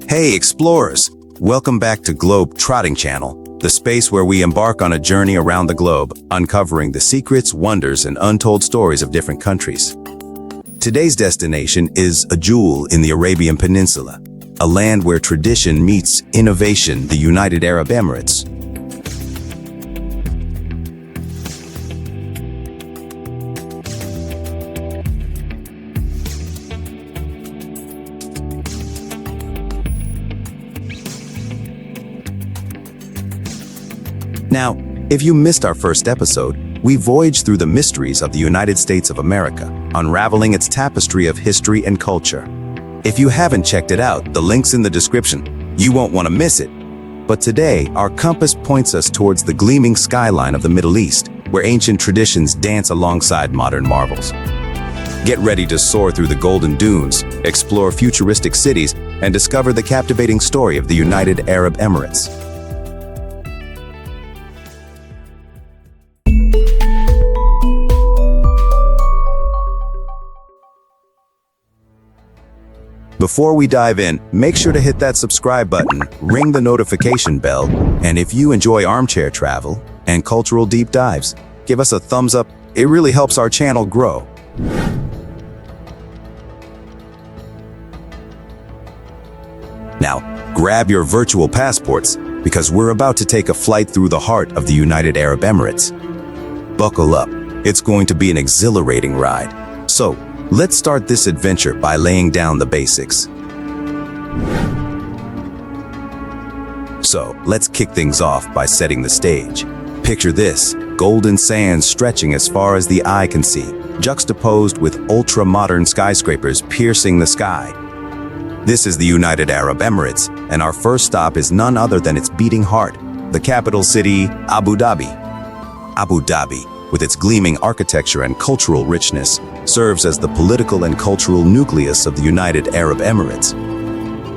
Hey explorers! Welcome back to Globe Trotting Channel, the space where we embark on a journey around the globe, uncovering the secrets, wonders, and untold stories of different countries. Today's destination is a jewel in the Arabian Peninsula, a land where tradition meets innovation, the United Arab Emirates. Now, if you missed our first episode, we voyaged through the mysteries of the United States of America, unraveling its tapestry of history and culture. If you haven't checked it out, the link's in the description. You won't want to miss it. But today, our compass points us towards the gleaming skyline of the Middle East, where ancient traditions dance alongside modern marvels. Get ready to soar through the golden dunes, explore futuristic cities, and discover the captivating story of the United Arab Emirates. Before we dive in, make sure to hit that subscribe button, ring the notification bell, and if you enjoy armchair travel and cultural deep dives, give us a thumbs up. It really helps our channel grow. Now, grab your virtual passports because we're about to take a flight through the heart of the United Arab Emirates. Buckle up. It's going to be an exhilarating ride. So, let's start this adventure by laying down the basics. So, let's kick things off by setting the stage. Picture this, golden sands stretching as far as the eye can see, juxtaposed with ultra-modern skyscrapers piercing the sky. This is the United Arab Emirates, and our first stop is none other than its beating heart, the capital city, Abu Dhabi. Abu Dhabi, with its gleaming architecture and cultural richness, serves as the political and cultural nucleus of the United Arab Emirates.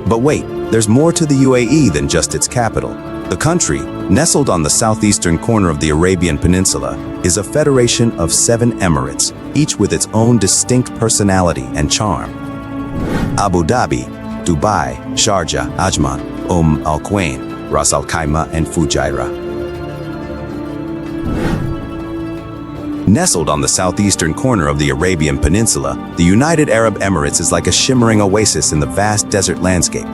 But wait, there's more to the UAE than just its capital. The country, nestled on the southeastern corner of the Arabian Peninsula, is a federation of 7 emirates, each with its own distinct personality and charm. Abu Dhabi, Dubai, Sharjah, Ajman, Al Quwain, Ras Al Khaimah, and Fujairah. Nestled on the southeastern corner of the Arabian Peninsula, the United Arab Emirates is like a shimmering oasis in the vast desert landscape.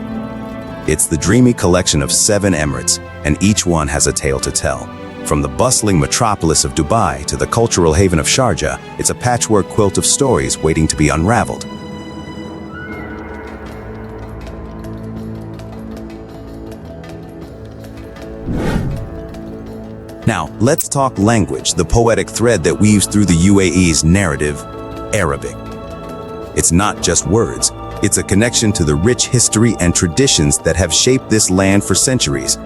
It's the dreamy collection of 7 emirates, and each one has a tale to tell. From the bustling metropolis of Dubai to the cultural haven of Sharjah, it's a patchwork quilt of stories waiting to be unraveled. Now, let's talk language, the poetic thread that weaves through the UAE's narrative, Arabic. It's not just words, it's a connection to the rich history and traditions that have shaped this land for centuries.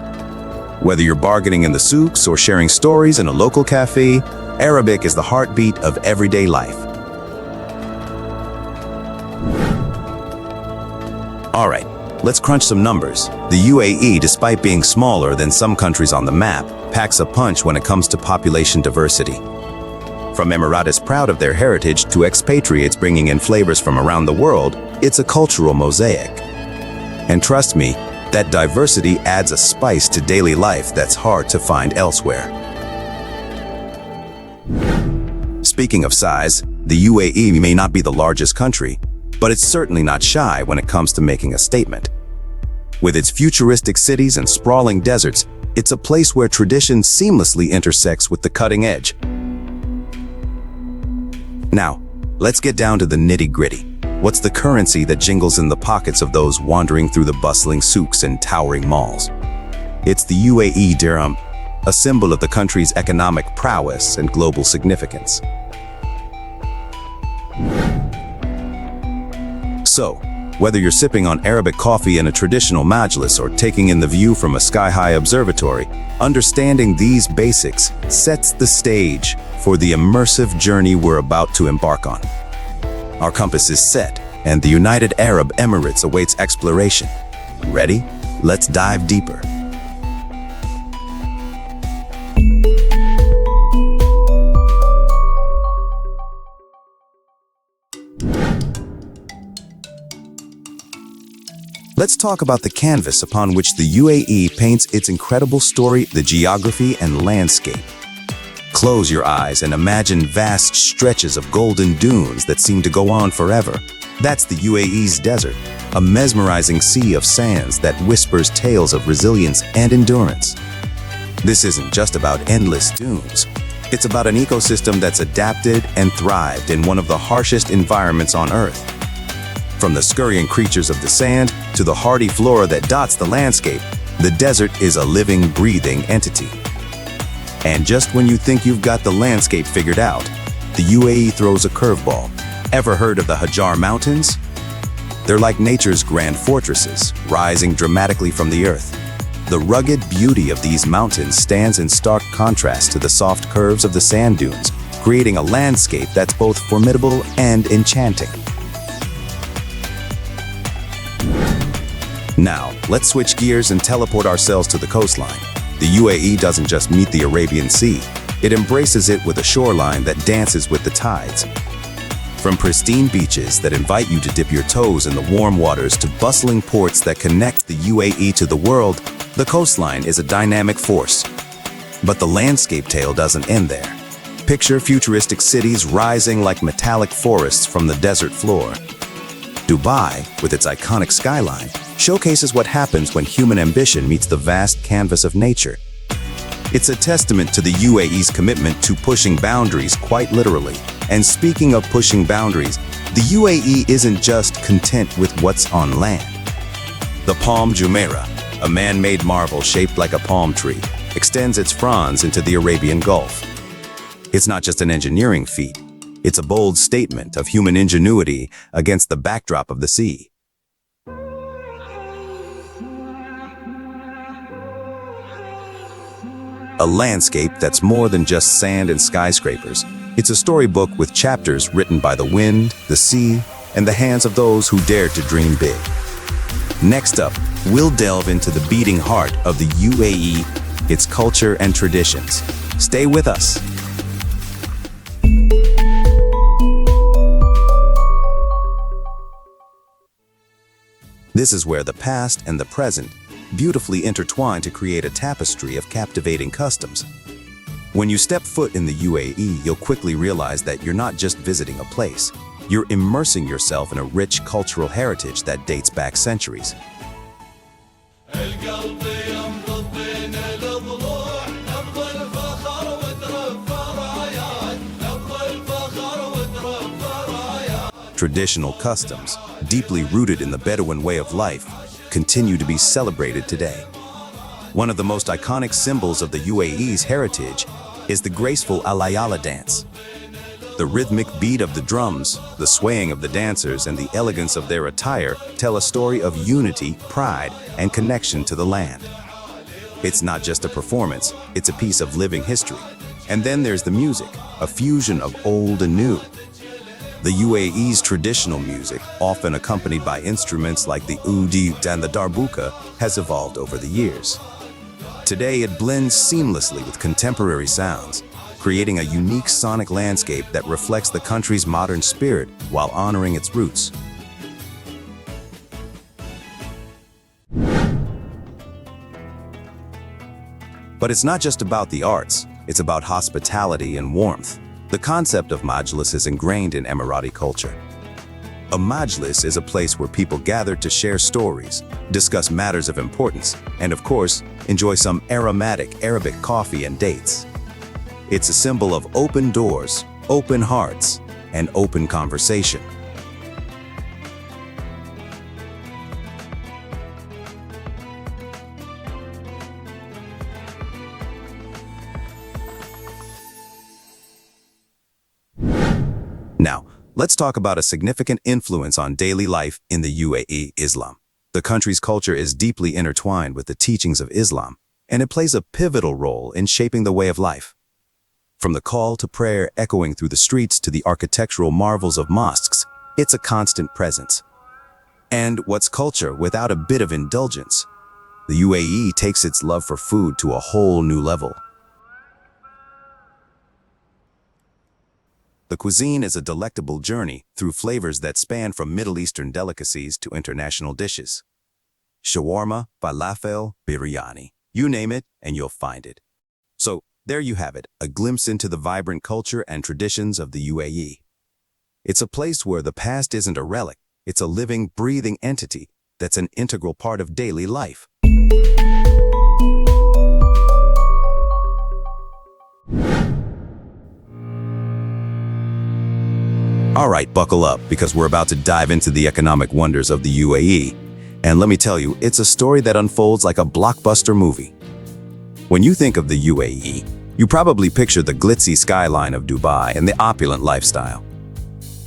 Whether you're bargaining in the souks or sharing stories in a local cafe, Arabic is the heartbeat of everyday life. All right, let's crunch some numbers. The UAE, despite being smaller than some countries on the map, packs a punch when it comes to population diversity. From Emiratis proud of their heritage to expatriates bringing in flavors from around the world, it's a cultural mosaic. And trust me, that diversity adds a spice to daily life that's hard to find elsewhere. Speaking of size, the UAE may not be the largest country, but it's certainly not shy when it comes to making a statement. With its futuristic cities and sprawling deserts, it's a place where tradition seamlessly intersects with the cutting edge. Now, let's get down to the nitty-gritty. What's the currency that jingles in the pockets of those wandering through the bustling souks and towering malls? It's the UAE dirham, a symbol of the country's economic prowess and global significance. So, whether you're sipping on Arabic coffee in a traditional majlis or taking in the view from a sky-high observatory, understanding these basics sets the stage for the immersive journey we're about to embark on. Our compass is set, and the United Arab Emirates awaits exploration. Ready? Let's dive deeper. let's talk about the canvas upon which the UAE paints its incredible story, the geography and landscape. Close your eyes and imagine vast stretches of golden dunes that seem to go on forever. That's the UAE's desert, a mesmerizing sea of sands that whispers tales of resilience and endurance. This isn't just about endless dunes. It's about an ecosystem that's adapted and thrived in one of the harshest environments on Earth. From the scurrying creatures of the sand to the hardy flora that dots the landscape, the desert is a living, breathing entity. And just when you think you've got the landscape figured out, the UAE throws a curveball. Ever heard of the Hajar Mountains? They're like nature's grand fortresses, rising dramatically from the earth. The rugged beauty of these mountains stands in stark contrast to the soft curves of the sand dunes, creating a landscape that's both formidable and enchanting. Now, let's switch gears and teleport ourselves to the coastline. The UAE doesn't just meet the Arabian Sea, it embraces it with a shoreline that dances with the tides. From pristine beaches that invite you to dip your toes in the warm waters to bustling ports that connect the UAE to the world, the coastline is a dynamic force. But the landscape tale doesn't end there. Picture futuristic cities rising like metallic forests from the desert floor. Dubai, with its iconic skyline, showcases what happens when human ambition meets the vast canvas of nature. It's a testament to the UAE's commitment to pushing boundaries quite literally. And speaking of pushing boundaries, the UAE isn't just content with what's on land. The Palm Jumeirah, a man-made marvel shaped like a palm tree, extends its fronds into the Arabian Gulf. It's not just an engineering feat, it's a bold statement of human ingenuity against the backdrop of the sea. A landscape that's more than just sand and skyscrapers. It's a storybook with chapters written by the wind, the sea, and the hands of those who dared to dream big. Next up, we'll delve into the beating heart of the UAE, its culture and traditions. Stay with us. This is where the past and the present beautifully intertwine to create a tapestry of captivating customs. When you step foot in the UAE, you'll quickly realize that you're not just visiting a place. You're immersing yourself in a rich cultural heritage that dates back centuries. Traditional customs, deeply rooted in the Bedouin way of life, continue to be celebrated today. One of the most iconic symbols of the UAE's heritage is the graceful Alayala dance. The rhythmic beat of the drums, the swaying of the dancers, and the elegance of their attire tell a story of unity, pride, and connection to the land. It's not just a performance, it's a piece of living history. And then there's the music, a fusion of old and new. The UAE's traditional music, often accompanied by instruments like the oud and the darbuka, has evolved over the years. Today, it blends seamlessly with contemporary sounds, creating a unique sonic landscape that reflects the country's modern spirit while honoring its roots. But it's not just about the arts, it's about hospitality and warmth. The concept of majlis is ingrained in Emirati culture. A majlis is a place where people gather to share stories, discuss matters of importance, and of course, enjoy some aromatic Arabic coffee and dates. It's a symbol of open doors, open hearts, and open conversation. Now, let's talk about a significant influence on daily life in the UAE, Islam. The country's culture is deeply intertwined with the teachings of Islam, and it plays a pivotal role in shaping the way of life. From the call to prayer echoing through the streets to the architectural marvels of mosques, it's a constant presence. And what's culture without a bit of indulgence? The UAE takes its love for food to a whole new level. The cuisine is a delectable journey through flavors that span from Middle Eastern delicacies to international dishes. Shawarma, falafel, biryani. You name it, and you'll find it. So, there you have it, a glimpse into the vibrant culture and traditions of the UAE. It's a place where the past isn't a relic, it's a living, breathing entity that's an integral part of daily life. All right, buckle up, because we're about to dive into the economic wonders of the UAE. And let me tell you, it's a story that unfolds like a blockbuster movie. When you think of the UAE, you probably picture the glitzy skyline of Dubai and the opulent lifestyle.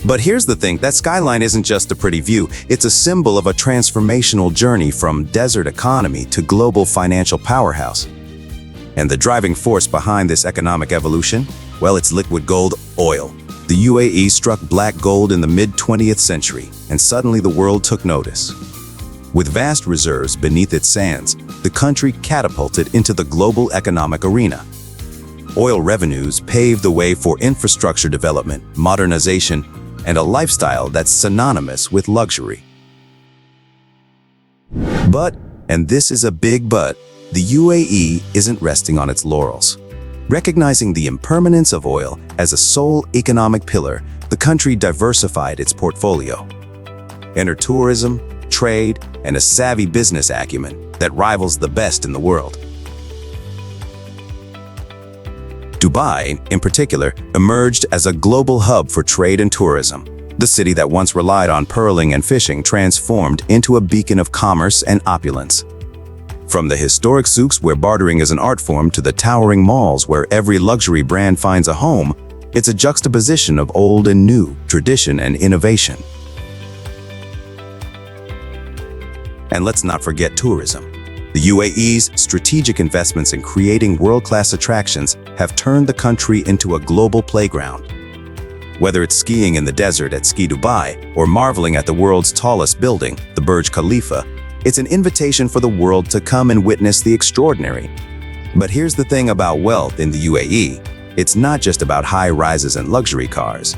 But here's the thing, that skyline isn't just a pretty view, it's a symbol of a transformational journey from desert economy to global financial powerhouse. And the driving force behind this economic evolution? Well, it's liquid gold, oil. The UAE struck black gold in the mid-20th century, and suddenly the world took notice. With vast reserves beneath its sands, the country catapulted into the global economic arena. Oil revenues paved the way for infrastructure development, modernization, and a lifestyle that's synonymous with luxury. But, and this is a big but, the UAE isn't resting on its laurels. Recognizing the impermanence of oil as a sole economic pillar, the country diversified its portfolio. Enter tourism, trade, and a savvy business acumen that rivals the best in the world. Dubai, in particular, emerged as a global hub for trade and tourism. The city that once relied on pearling and fishing transformed into a beacon of commerce and opulence. From the historic souks where bartering is an art form to the towering malls where every luxury brand finds a home, it's a juxtaposition of old and new, tradition and innovation. And let's not forget tourism. The UAE's strategic investments in creating world-class attractions have turned the country into a global playground. Whether it's skiing in the desert at Ski Dubai or marveling at the world's tallest building, the Burj Khalifa, it's an invitation for the world to come and witness the extraordinary. But here's the thing about wealth in the UAE. It's not just about high rises and luxury cars.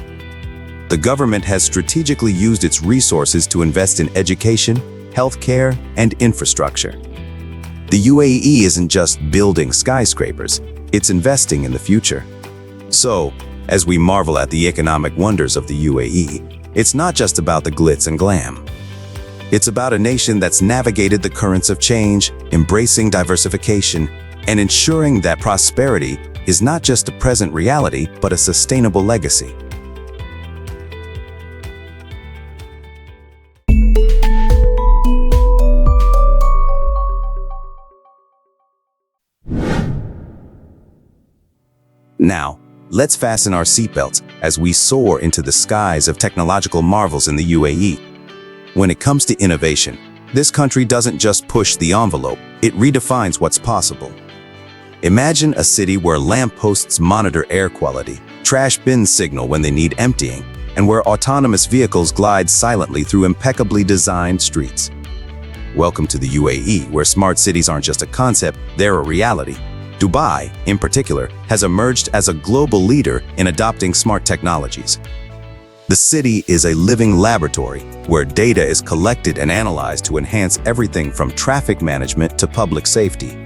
The government has strategically used its resources to invest in education, healthcare, and infrastructure. The UAE isn't just building skyscrapers, it's investing in the future. So, as we marvel at the economic wonders of the UAE, it's not just about the glitz and glam. It's about a nation that's navigated the currents of change, embracing diversification, and ensuring that prosperity is not just a present reality, but a sustainable legacy. Now, let's fasten our seatbelts as we soar into the skies of technological marvels in the UAE. When it comes to innovation, this country doesn't just push the envelope, it redefines what's possible. Imagine a city where lampposts monitor air quality, trash bins signal when they need emptying, and where autonomous vehicles glide silently through impeccably designed streets. Welcome to the UAE, where smart cities aren't just a concept, they're a reality. Dubai, in particular, has emerged as a global leader in adopting smart technologies. The city is a living laboratory where data is collected and analyzed to enhance everything from traffic management to public safety.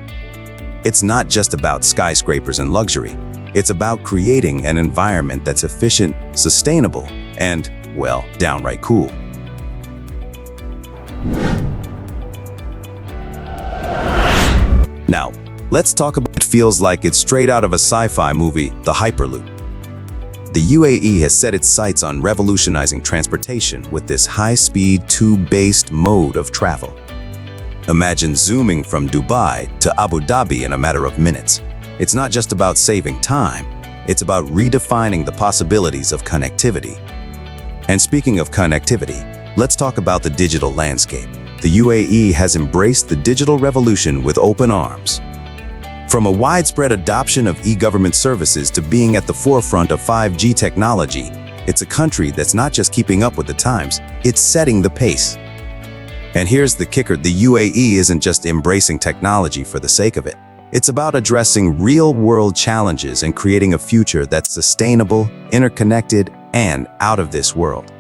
It's not just about skyscrapers and luxury. It's about creating an environment that's efficient, sustainable, and, well, downright cool. Now, let's talk about what feels like it's straight out of a sci-fi movie, the Hyperloop. The UAE has set its sights on revolutionizing transportation with this high-speed, tube-based mode of travel. Imagine zooming from Dubai to Abu Dhabi in a matter of minutes. It's not just about saving time, it's about redefining the possibilities of connectivity. And speaking of connectivity, let's talk about the digital landscape. The UAE has embraced the digital revolution with open arms. From a widespread adoption of e-government services to being at the forefront of 5G technology, it's a country that's not just keeping up with the times, it's setting the pace. And here's the kicker, the UAE isn't just embracing technology for the sake of it. It's about addressing real-world challenges and creating a future that's sustainable, interconnected, and out of this world.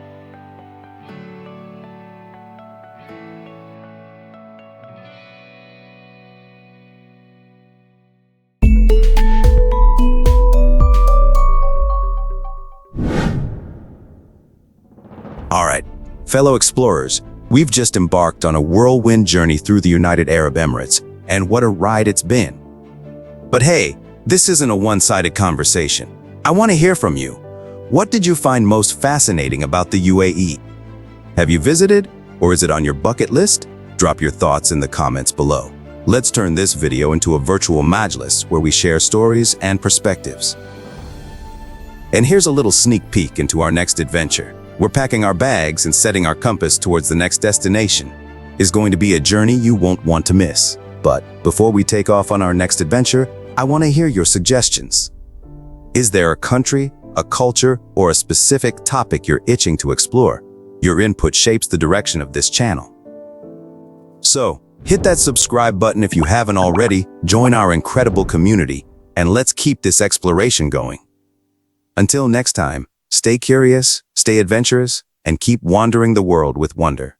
Fellow explorers, we've just embarked on a whirlwind journey through the United Arab Emirates, and what a ride it's been. But hey, this isn't a one-sided conversation. I want to hear from you. What did you find most fascinating about the UAE? Have you visited, or is it on your bucket list? Drop your thoughts in the comments below. Let's turn this video into a virtual majlis where we share stories and perspectives. And here's a little sneak peek into our next adventure. We're packing our bags and setting our compass towards the next destination. It's going to be a journey you won't want to miss. But before we take off on our next adventure, I want to hear your suggestions. Is there a country, a culture, or a specific topic you're itching to explore? Your input shapes the direction of this channel. So, hit that subscribe button if you haven't already, join our incredible community, and let's keep this exploration going. Until next time, stay curious, stay adventurous, and keep wandering the world with wonder.